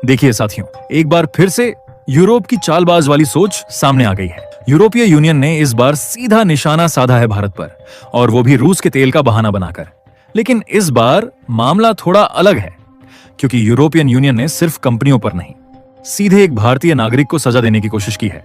देखिए साथियों, एक बार फिर से यूरोप की चालबाज वाली सोच सामने आ गई है। यूरोपीय यूनियन ने इस बार सीधा निशाना साधा है भारत पर, और वो भी रूस के तेल का बहाना बनाकर। लेकिन इस बार मामला थोड़ा अलग है, क्योंकि यूरोपियन यूनियन ने सिर्फ कंपनियों पर नहीं, सीधे एक भारतीय नागरिक को सजा देने की कोशिश की है।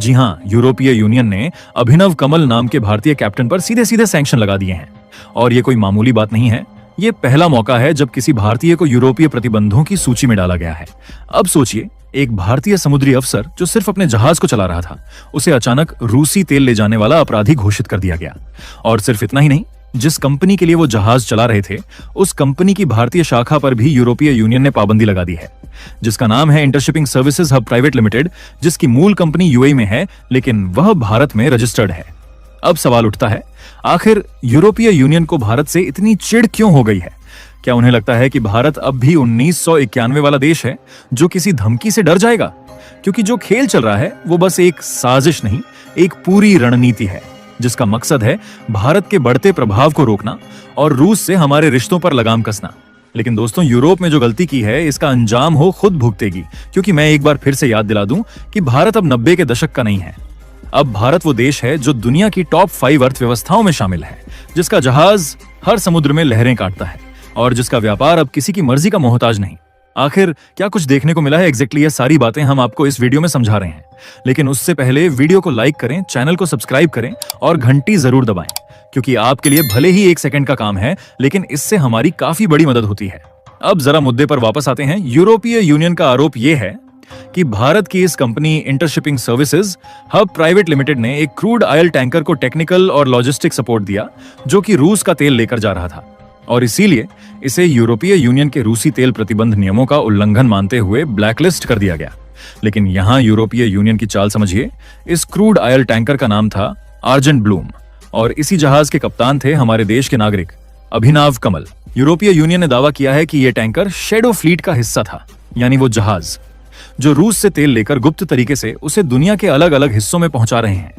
जी हां, यूरोपीय यूनियन ने अभिनव कमल नाम के भारतीय कैप्टन पर सीधे सीधे सैंक्शन लगा दिए हैं। और ये कोई मामूली बात नहीं है, ये पहला मौका है जब किसी भारतीय को यूरोपीय प्रतिबंधों की सूची में डाला गया है। अब सोचिए, एक भारतीय समुद्री अफसर जो सिर्फ अपने जहाज को चला रहा था, उसे अचानक रूसी तेल ले जाने वाला अपराधी घोषित कर दिया गया। और सिर्फ इतना ही नहीं, जिस कंपनी के लिए वो जहाज चला रहे थे, उस कंपनी की भारतीय शाखा पर भी यूरोपीय यूनियन ने पाबंदी लगा दी है, जिसका नाम है इंटरशिपिंग सर्विसेज हब प्राइवेट लिमिटेड, जिसकी मूल कंपनी यूएई में है, लेकिन वह भारत में रजिस्टर्ड है। अब सवाल उठता है, आखिर यूरोपीय यूनियन को भारत से इतनी चिढ़ क्यों हो गई है? क्या उन्हें लगता है कि भारत अब भी 1991 वाला देश है जो किसी धमकी से डर जाएगा? क्योंकि जो खेल चल रहा है वो बस एक साजिश नहीं, एक पूरी रणनीति है, जिसका मकसद है भारत के बढ़ते प्रभाव को रोकना और रूस से हमारे रिश्तों पर लगाम कसना। लेकिन दोस्तों, यूरोप में जो गलती की है, इसका अंजाम हो खुद भुगतेगी। क्योंकि मैं एक बार फिर से याद दिला दूं कि भारत अब 90 के दशक का नहीं है। अब भारत वो देश है जो दुनिया की टॉप 5 अर्थव्यवस्थाओं में शामिल है, जिसका जहाज हर समुद्र में लहरें काटता है, और जिसका व्यापार अब किसी की मर्जी का मोहताज नहीं। आखिर क्या कुछ देखने को मिला है एग्जैक्टली, ये सारी बातें हम आपको इस वीडियो में समझा रहे हैं। लेकिन उससे पहले वीडियो को लाइक करें, चैनल को सब्सक्राइब करें और घंटी जरूर दबाएं, क्योंकि आपके लिए भले ही 1 सेकंड का काम है, लेकिन इससे हमारी काफी बड़ी मदद होती है। अब जरा मुद्दे पर वापस आते हैं। यूरोपीय यूनियन का आरोप यह है कि भारत की इस company Intershipping Services Hub Private Limited ने एक क्रूड ऑयल टैंकर को टेक्निकल और लॉजिस्टिक सपोर्ट दिया, जो कि रूस का तेल लेकर जा रहा था, और इसीलिए इसे यूरोपीय यूनियन के रूसी तेल प्रतिबंध नियमों का उल्लंघन मानते हुए ब्लैकलिस्ट कर दिया गया। लेकिन यहां यूरोपीय यूनियन की चाल समझिए। इस क्रूड ऑयल टैंकर का नाम था आर्जेंट ब्लूम, और इसी जहाज के कप्तान थे हमारे देश के नागरिक अभिनव कमल। यूरोपीय यूनियन ने दावा किया है कि यह टैंकर शैडो फ्लीट का हिस्सा था, यानी वो जहाज जो रूस से तेल लेकर गुप्त तरीके से उसे दुनिया के अलग अलग हिस्सों में पहुंचा रहे हैं।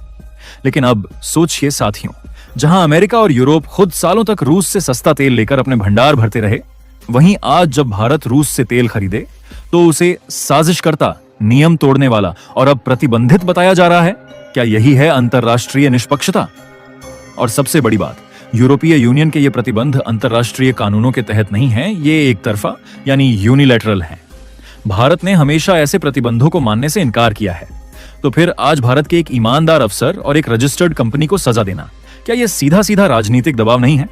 लेकिन अब सोचिए साथियों, जहां अमेरिका और यूरोप खुद सालों तक रूस से सस्ता तेल लेकर अपने भंडार भरते रहे, वहीं आज जब भारत रूस से तेल खरीदे तो उसे साजिशकर्ता, नियम तोड़ने वाला और अब प्रतिबंधित बताया जा रहा है। क्या यही है अंतरराष्ट्रीय निष्पक्षता? और सबसे बड़ी बात, यूरोपीय यूनियन के ये प्रतिबंध अंतरराष्ट्रीय कानूनों के तहत नहीं है, ये एक तरफा यानी यूनिलैटरल है। भारत ने हमेशा ऐसे प्रतिबंधों को मानने से इनकार किया है। तो फिर आज भारत के एक ईमानदार अफसर और एक रजिस्टर्ड कंपनी को सजा देना, क्या यह सीधा सीधा राजनीतिक दबाव नहीं है?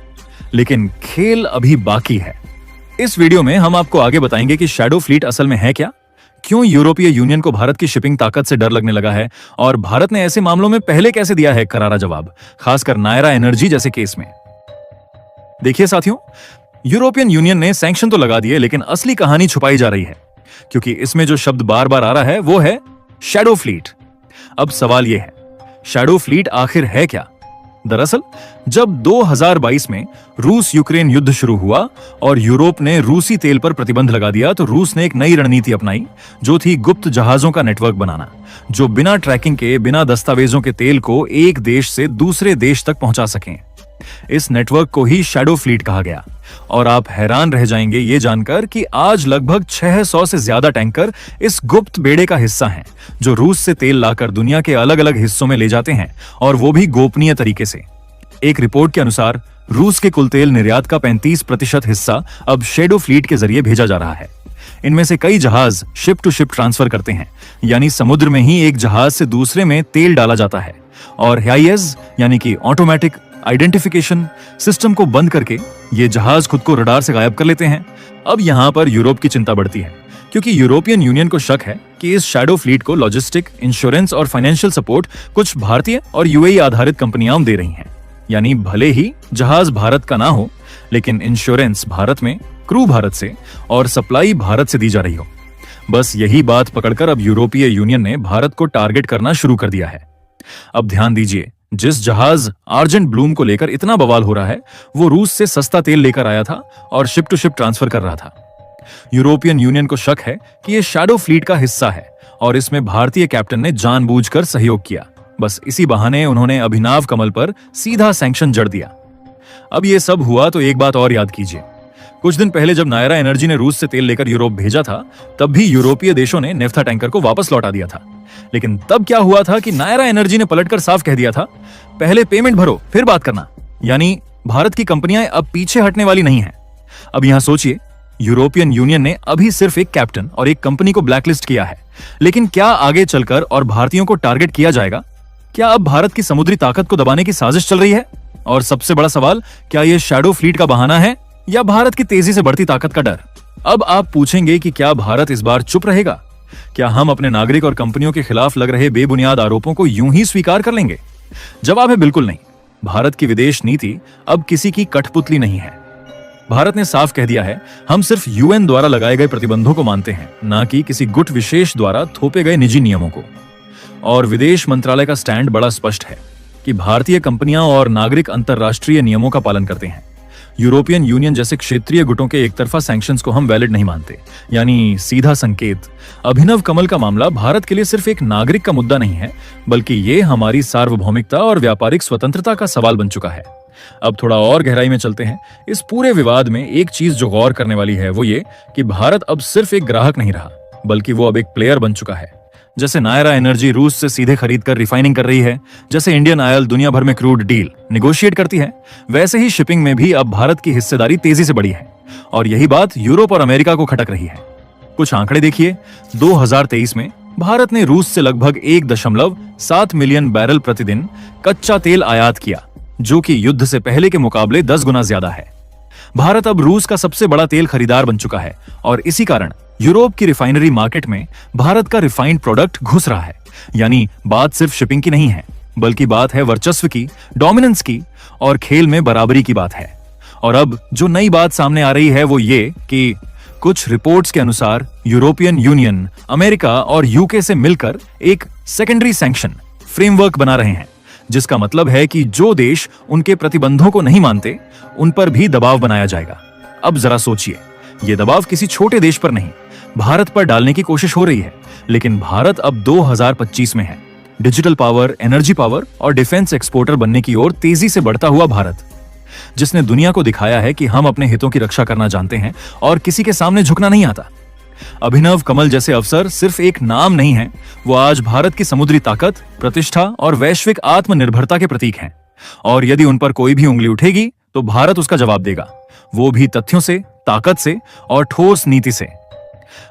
लेकिन खेल अभी बाकी है। इस वीडियो में हम आपको आगे बताएंगे कि शैडो फ्लीट असल में है क्या, क्यों यूरोपीय यूनियन को भारत की शिपिंग ताकत से डर लगने लगा है, और भारत ने ऐसे मामलों में पहले कैसे दिया है करारा जवाब, खासकर नायरा एनर्जी जैसे केस में। देखिए साथियों, यूरोपियन यूनियन ने सैंक्शन तो लगा दिए, लेकिन असली कहानी छुपाई जा रही है, क्योंकि इसमें जो शब्द बार बार आ रहा है वो है शैडो फ्लीट। अब सवाल यह है, शैडो फ्लीट आखिर है क्या? दरअसल जब 2022 में रूस यूक्रेन युद्ध शुरू हुआ और यूरोप ने रूसी तेल पर प्रतिबंध लगा दिया, तो रूस ने एक नई रणनीति अपनाई, जो थी गुप्त जहाजों का नेटवर्क बनाना, जो बिना ट्रैकिंग के, बिना दस्तावेजों के तेल को एक देश से दूसरे देश तक पहुंचा सकें। इस नेटवर्क को ही शैडो फ्लीट कहा गया। और आप हैरान रह जाएंगे ये जानकर कि आज लगभग 600 से ज्यादा टैंकर इस गुप्त बेड़े का हिस्सा हैं, जो रूस से तेल लाकर दुनिया के अलग अलग हिस्सों में ले जाते हैं, और वो भी गोपनीय तरीके से। एक रिपोर्ट के अनुसार रूस के कुल तेल निर्यात का 35% हिस्सा अब शैडो फ्लीट के जरिए भेजा जा रहा है। इनमें से कई जहाज शिप टू शिप ट्रांसफर करते हैं, यानी समुद्र में ही एक जहाज से दूसरे में तेल डाला जाता है, और AIS यानी कि ऑटोमेटिक आइडेंटिफिकेशन सिस्टम को बंद करके ये जहाज खुद को रडार से गायब कर लेते हैं। अब यहां पर यूरोप की चिंता बढ़ती है, क्योंकि यूरोपियन यूनियन को शक है कि इस शैडो फ्लीट को लॉजिस्टिक, इंश्योरेंस और फाइनेंशियल सपोर्ट कुछ भारतीय और यूएई आधारित कंपनियां दे रही हैं। यानी भले ही जहाज भारत का ना हो, लेकिन इंश्योरेंस भारत में, क्रू भारत से और सप्लाई भारत से दी जा रही हो। बस यही बात पकड़कर अब यूरोपीय यूनियन ने भारत को टारगेट करना शुरू कर दिया है। अब ध्यान दीजिए, जिस जहाज आर्जेंट ब्लूम को लेकर इतना बवाल हो रहा है, वो रूस से सस्ता तेल लेकर आया था और शिप टू शिप ट्रांसफर कर रहा था। यूरोपियन यूनियन को शक है कि यह शैडो फ्लीट का हिस्सा है, और इसमें भारतीय कैप्टन ने जानबूझकर सहयोग किया। बस इसी बहाने उन्होंने अभिनव कमल पर सीधा सैंक्शन जड़ दिया। अब ये सब हुआ तो एक बात और याद कीजिए, कुछ दिन पहले जब नायरा एनर्जी ने रूस से तेल लेकर यूरोप भेजा था, तब भी यूरोपीय देशों ने नेफ्था टैंकर को वापस लौटा दिया था। लेकिन तब क्या हुआ था कि नायरा एनर्जी ने पलटकर साफ कह दिया था, पहले पेमेंट भरो फिर बात करना। यानी भारत की कंपनियां अब पीछे हटने वाली नहीं हैं। अब यहां सोचिए, यूरोपियन यूनियन ने अभी सिर्फ एक कैप्टन और एक कंपनी को ब्लैकलिस्ट किया है, लेकिन क्या आगे चलकर और भारतीयों को टारगेट किया जाएगा? क्या अब भारत की समुद्री ताकत को दबाने की साजिश चल रही है? और सबसे बड़ा सवाल, क्या यह शैडो फ्लीट का बहाना है या भारत की तेजी से बढ़ती ताकत का डर? अब आप पूछेंगे कि क्या भारत इस बार चुप रहेगा? क्या हम अपने नागरिक और कंपनियों के खिलाफ लग रहे बेबुनियाद आरोपों को यूं ही स्वीकार कर लेंगे? जवाब है बिल्कुल नहीं। भारत की विदेश नीति अब किसी की कठपुतली नहीं है। भारत ने साफ कह दिया है, हम सिर्फ यूएन द्वारा लगाए गए प्रतिबंधों को मानते हैं, ना कि किसी गुट विशेष द्वारा थोपे गए निजी नियमों को। और विदेश मंत्रालय का स्टैंड बड़ा स्पष्ट है कि भारतीय कंपनियां और नागरिक अंतरराष्ट्रीय नियमों का पालन करते हैं। यूरोपियन यूनियन जैसे क्षेत्रीय गुटों के एक तरफा सैंक्शंस को हम वैलिड नहीं मानते। यानी सीधा संकेत, अभिनव कमल का मामला भारत के लिए सिर्फ एक नागरिक का मुद्दा नहीं है, बल्कि ये हमारी सार्वभौमिकता और व्यापारिक स्वतंत्रता का सवाल बन चुका है। अब थोड़ा और गहराई में चलते हैं। इस पूरे विवाद में एक चीज जो गौर करने वाली है वो ये कि भारत अब सिर्फ एक ग्राहक नहीं रहा, बल्कि वो अब एक प्लेयर बन चुका है। जैसे नायरा एनर्जी रूस से सीधे खरीद कर रिफाइनिंग कर रही है, जैसे इंडियन ऑयल दुनिया भर में क्रूड डील निगोशिएट करती है, वैसे ही शिपिंग में भी अब भारत की हिस्सेदारी तेजी से बढ़ी है। और यही बात यूरोप और अमेरिका को खटक रही है। कुछ आंकड़े देखिए। 2023 में भारत ने रूस से लगभग 1.7 मिलियन बैरल प्रतिदिन कच्चा तेल आयात किया, जो कि युद्ध से पहले के मुकाबले 10 गुना ज्यादा है। भारत अब रूस का सबसे बड़ा तेल खरीदार बन चुका है और इसी कारण यूरोप की रिफाइनरी मार्केट में भारत का रिफाइंड प्रोडक्ट घुस रहा है। यानी बात सिर्फ शिपिंग की नहीं है, बल्कि बात है वर्चस्व की, डोमिनेंस की और खेल में बराबरी की बात है। और अब जो नई बात सामने आ रही है वो ये कि कुछ रिपोर्ट्स के अनुसार यूरोपियन यूनियन, अमेरिका और यूके से मिलकर एक सेकेंडरी सैंक्शन फ्रेमवर्क बना रहे हैं, जिसका मतलब है कि जो देश उनके प्रतिबंधों को नहीं मानते, उन पर भी दबाव बनाया जाएगा। अब जरा सोचिए, यह दबाव किसी छोटे देश पर नहीं, भारत पर डालने की कोशिश हो रही है। लेकिन भारत अब 2025 में है। डिजिटल पावर, एनर्जी पावर और डिफेंस एक्सपोर्टर बनने की ओर तेजी से बढ़ता हुआ भारत, जिसने दुनिया को दिखाया है कि हम अपने हितों की रक्षा करना जानते हैं और किसी के सामने झुकना नहीं आता। अभिनव कमल जैसे अफसर सिर्फ एक नाम नहीं है, वो आज भारत की समुद्री ताकत, प्रतिष्ठा और वैश्विक आत्मनिर्भरता के प्रतीक हैं। और यदि उन पर कोई भी उंगली उठेगी तो भारत उसका जवाब देगा, वो भी तथ्यों से, ताकत से और ठोस नीति से।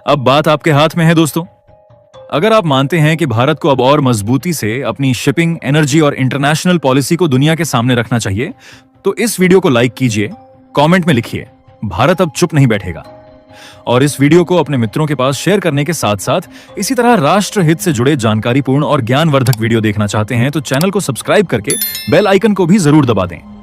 अब बात आपके हाथ में है दोस्तों। अगर आप मानते हैं कि भारत को अब और मजबूती से अपनी शिपिंग, एनर्जी और इंटरनेशनल पॉलिसी को दुनिया के सामने रखना चाहिए, तो इस वीडियो को लाइक कीजिए, कमेंट में लिखिए, भारत अब चुप नहीं बैठेगा। और इस वीडियो को अपने मित्रों के पास शेयर करने के साथ साथ इसी तरह राष्ट्र हित से जुड़े जानकारीपूर्ण और ज्ञानवर्धक वीडियो देखना चाहते हैं तो चैनल को सब्सक्राइब करके बेल आइकन को भी जरूर दबा दें।